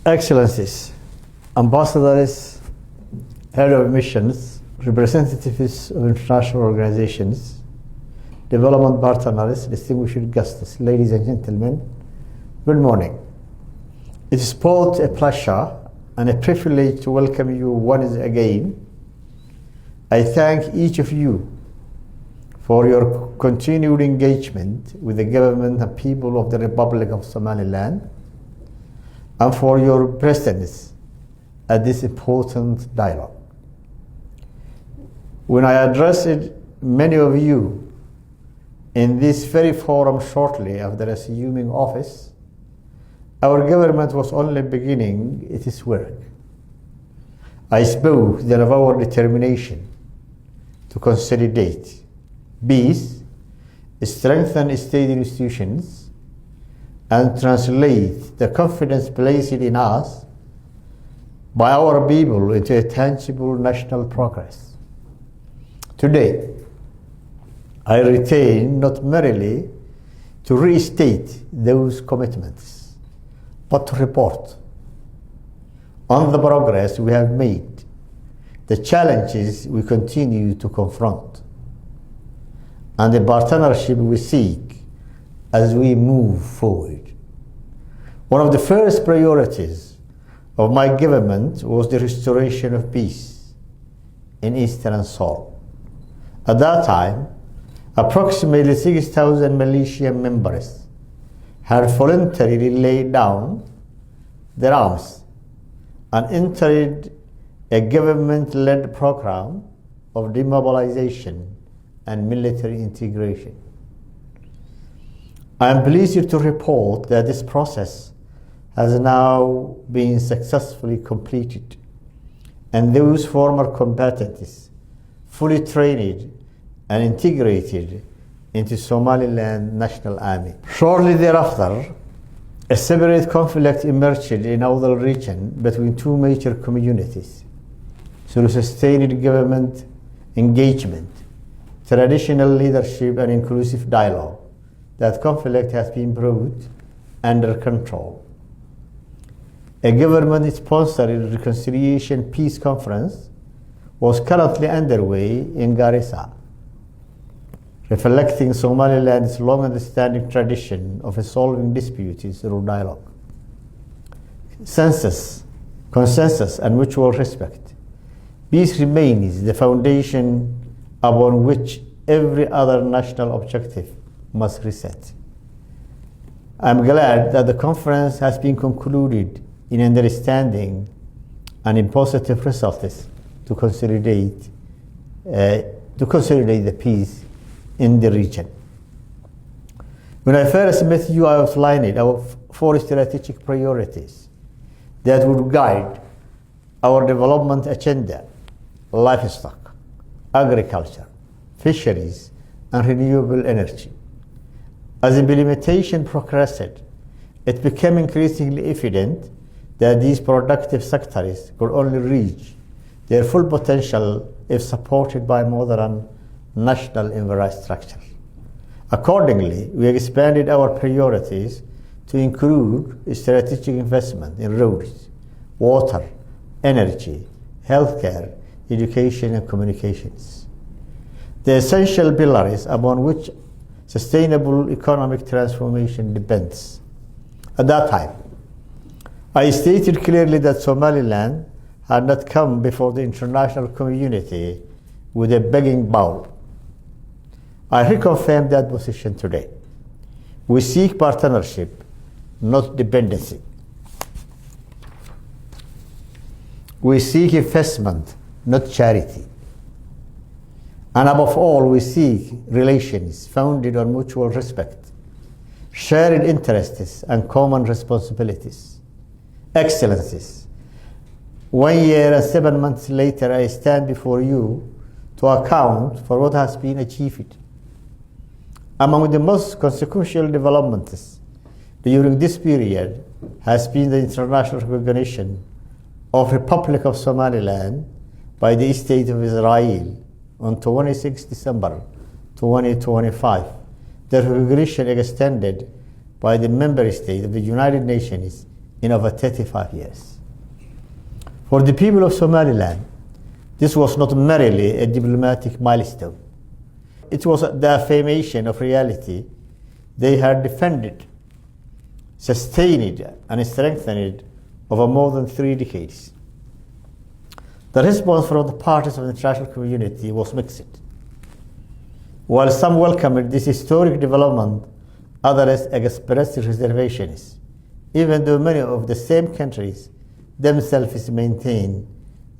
Excellencies, ambassadors, head of missions, representatives of international organizations, development partners, distinguished guests, ladies and gentlemen, good morning. It is both a pleasure and a privilege to welcome you once again. I thank each of you for your continued engagement with the government and people of the Republic of Somaliland, and for your presence at this important dialogue. When I addressed many of you in this very forum shortly after assuming office, our government was only beginning its work. I spoke then of our determination to consolidate peace, strengthen state institutions, and translate the confidence placed in us by our people into a tangible national progress. Today, I retain not merely to restate those commitments, but to report on the progress we have made, the challenges we continue to confront, and the partnership we seek as we move forward. One of the first priorities of my government was the restoration of peace in Eastern Seoul. At that time, approximately 6,000 militia members had voluntarily laid down their arms and entered a government-led program of demobilization and military integration. I am pleased to report that this process has now been successfully completed, and those former combatants fully trained and integrated into Somaliland National Army. Shortly thereafter, a separate conflict emerged in our region between two major communities. Through sustained government engagement, traditional leadership, and inclusive dialogue, that conflict has been brought under control. A government-sponsored reconciliation peace conference was currently underway in Garissa, reflecting Somaliland's long-standing tradition of resolving disputes through dialogue, consensus, and mutual respect. Peace remains the foundation upon which every other national objective must reset. I'm glad that the conference has been concluded in understanding and in positive results to consolidate the peace in the region. When I first met you, I outlined our four strategic priorities that would guide our development agenda: livestock, agriculture, fisheries, and renewable energy. As implementation progressed, it became increasingly evident that these productive sectors could only reach their full potential if supported by modern national infrastructure. Accordingly, we expanded our priorities to include strategic investment in roads, water, energy, healthcare, education, and communications, the essential pillars upon which sustainable economic transformation depends. At that time, I stated clearly that Somaliland had not come before the international community with a begging bowl. I reconfirm that position today. We seek partnership, not dependency. We seek investment, not charity. And above all, we seek relations founded on mutual respect, shared interests, and common responsibilities. Excellencies, 1 year and 7 months later, I stand before you to account for what has been achieved. Among the most consequential developments during this period has been the international recognition of Republic of Somaliland by the State of Israel on 26 December 2025. The recognition extended by the member state of the United Nations in over 35 years. For the people of Somaliland, this was not merely a diplomatic milestone. It was the affirmation of reality they had defended, sustained, and strengthened over more than 3 decades. The response from the parties of the international community was mixed. While some welcomed this historic development, others expressed reservations, even though many of the same countries themselves maintain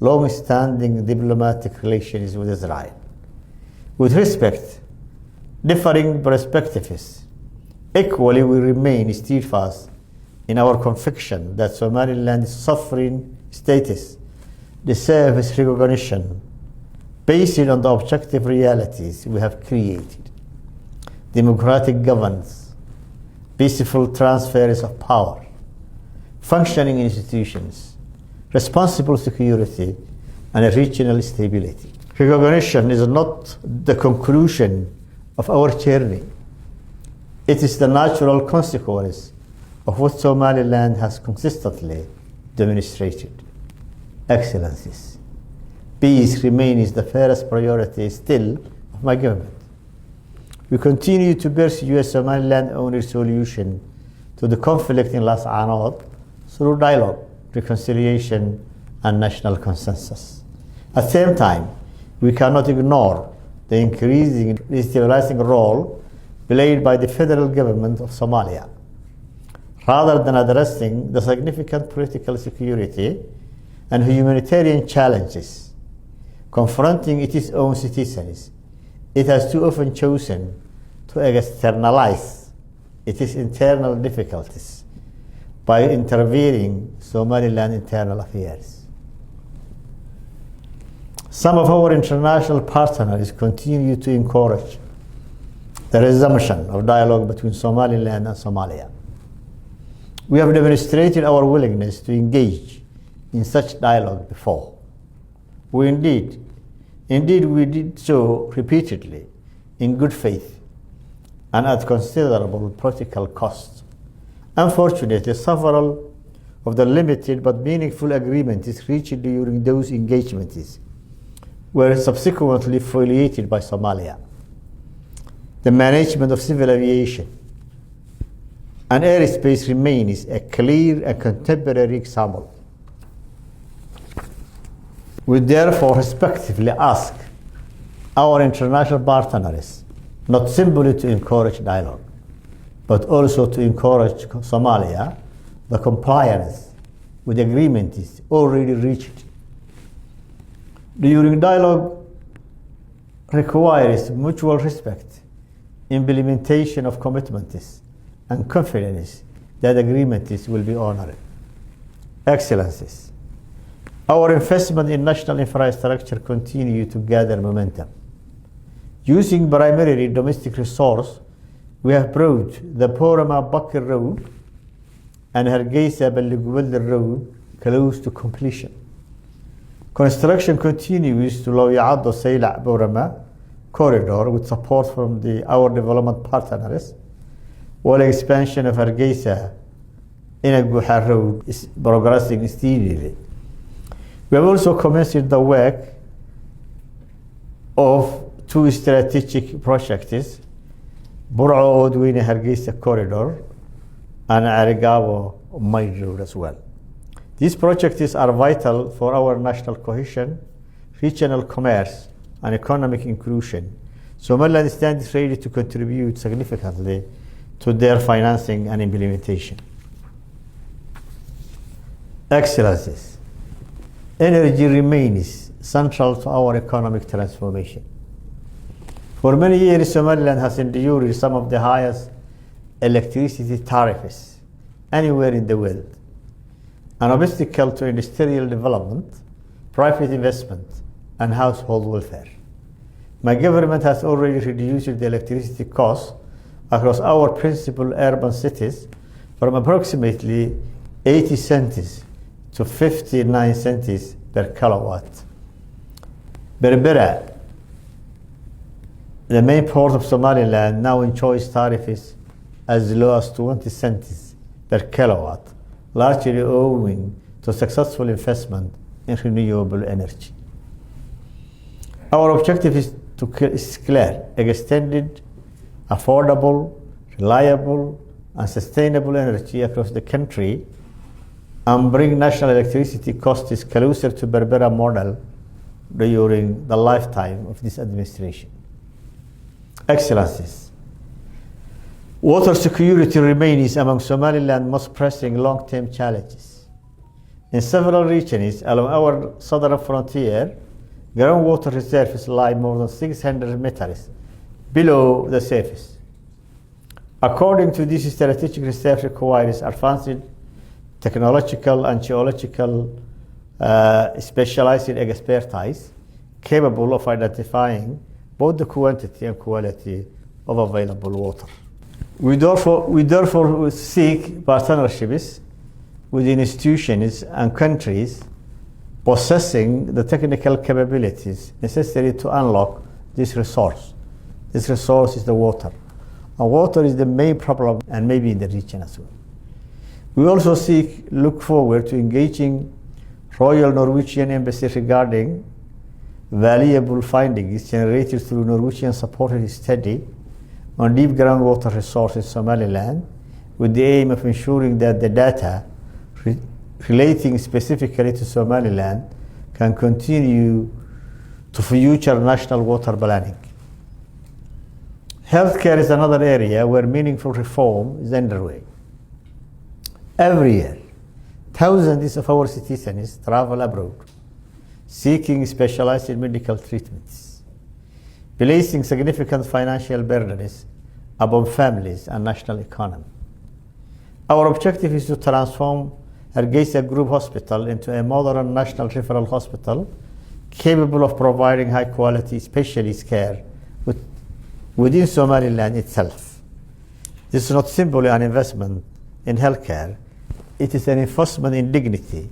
long-standing diplomatic relations with Israel. With respect, differing perspectives, equally we remain steadfast in our conviction that Somaliland's sovereign status deserves recognition based on the objective realities we have created: democratic governance, peaceful transfers of power, functioning institutions, responsible security, and regional stability. Recognition is not the conclusion of our journey. It is the natural consequence of what Somaliland has consistently demonstrated. Excellencies, peace remains the first priority still of my government. We continue to pursue a Somaliland-only solution to the conflict in Las Anod through dialogue, reconciliation, and national consensus. At the same time, we cannot ignore the increasing destabilizing role played by the federal government of Somalia. Rather than addressing the significant political security and humanitarian challenges confronting its own citizens, it has too often chosen to externalize its internal difficulties by intervening in Somaliland internal affairs. Some of our international partners continue to encourage the resumption of dialogue between Somaliland and Somalia. We have demonstrated our willingness to engage in such dialogue before. Indeed, we did so repeatedly, in good faith, and at considerable political cost. Unfortunately, several of the limited but meaningful agreements reached during those engagements were subsequently violated by Somalia. The management of civil aviation and airspace remains a clear and contemporary example. We therefore respectively ask our international partners not simply to encourage dialogue, but also to encourage Somalia the compliance with agreements already reached. During dialogue requires mutual respect, implementation of commitments, and confidence that agreements will be honored. Excellencies, our investment in national infrastructure continue to gather momentum. Using primarily domestic resource, we have brought the Borama-Bakir Road and Hargeisa-Balligubadar Road close to completion. Construction continues to Lowyacado-Saylac-Borama corridor with support from our development partners, while expansion of Hargeisa-Inaguha Road is progressing steadily. We have also commenced the work of 2 strategic projects, Burco-Odweyne-Hargeisa corridor and Arigabo-Maid Road as well. These projects are vital for our national cohesion, regional commerce, and economic inclusion. Somaliland stands ready to contribute significantly to their financing and implementation. Excellencies, energy remains central to our economic transformation. For many years, Somaliland has endured some of the highest electricity tariffs anywhere in the world, an obstacle to industrial development, private investment, and household welfare. My government has already reduced the electricity costs across our principal urban cities from approximately 80 cents to 59 cents per kilowatt. Berbera, the main port of Somaliland, now enjoys tariffs as low as 20 cents per kilowatt, largely owing to successful investment in renewable energy. Our objective is clear: extended, affordable, reliable, and sustainable energy across the country, and bring national electricity costs closer to Berbera model during the lifetime of this administration. Excellencies, water security remains among Somaliland's most pressing long-term challenges. In several regions along our southern frontier, groundwater reserves lie more than 600 meters below the surface. According to this, strategic reserve requires advanced technological and geological specialized expertise capable of identifying both the quantity and quality of available water. We therefore seek partnerships with institutions and countries possessing the technical capabilities necessary to unlock this resource. This resource is the water. And water is the main problem, and maybe in the region as well. We also look forward to engaging Royal Norwegian Embassy regarding valuable findings generated through Norwegian-supported study on deep groundwater resources in Somaliland, with the aim of ensuring that the data relating specifically to Somaliland can continue to future national water planning. Healthcare is another area where meaningful reform is underway. Every year, thousands of our citizens travel abroad, seeking specialized medical treatments, placing significant financial burdens upon families and national economy. Our objective is to transform Hargeisa Group Hospital into a modern national referral hospital capable of providing high-quality specialist care within Somaliland itself. This is not simply an investment in healthcare, it is an investment in dignity,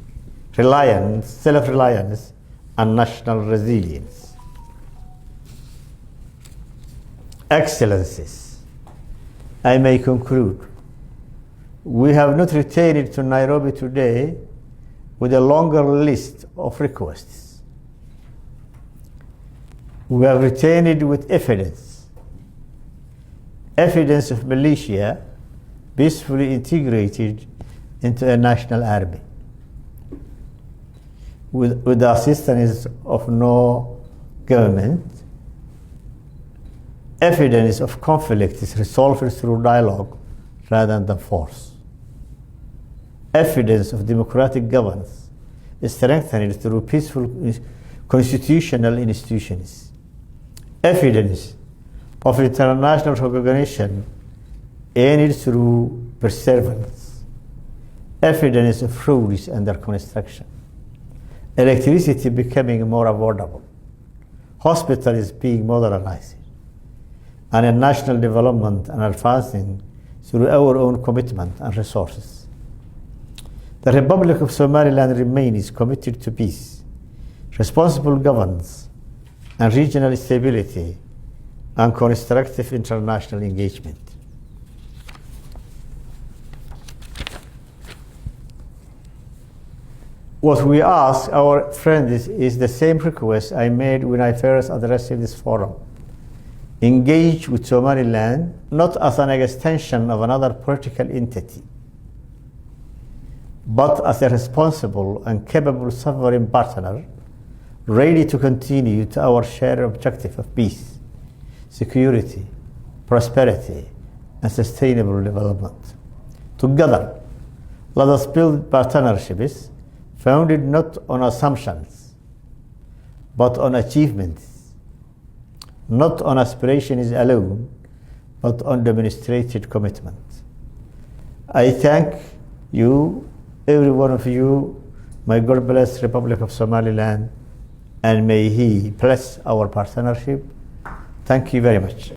reliance, self-reliance, and national resilience. Excellencies, I may conclude. We have not returned to Nairobi today with a longer list of requests. We have returned with evidence of militia peacefully integrated into a national army, with the assistance of no government. Evidence of conflict is resolved through dialogue rather than force. Evidence of democratic governance is strengthened through peaceful constitutional institutions. Evidence of international recognition earned through perseverance. Evidence of roads under construction. Electricity becoming more affordable. Hospitals being modernized. And a national development and advancing through our own commitment and resources. The Republic of Somaliland remains committed to peace, responsible governance, and regional stability, and constructive international engagement. What we ask our friends is the same request I made when I first addressed this forum. Engage with Somaliland not as an extension of another political entity, but as a responsible and capable sovereign partner, ready to continue to our shared objective of peace, security, prosperity, and sustainable development. Together, let us build partnerships founded not on assumptions, but on achievements, not on aspirations alone, but on demonstrated commitment. I thank you, every one of you. May God bless the Republic of Somaliland, and may He bless our partnership. Thank you very much.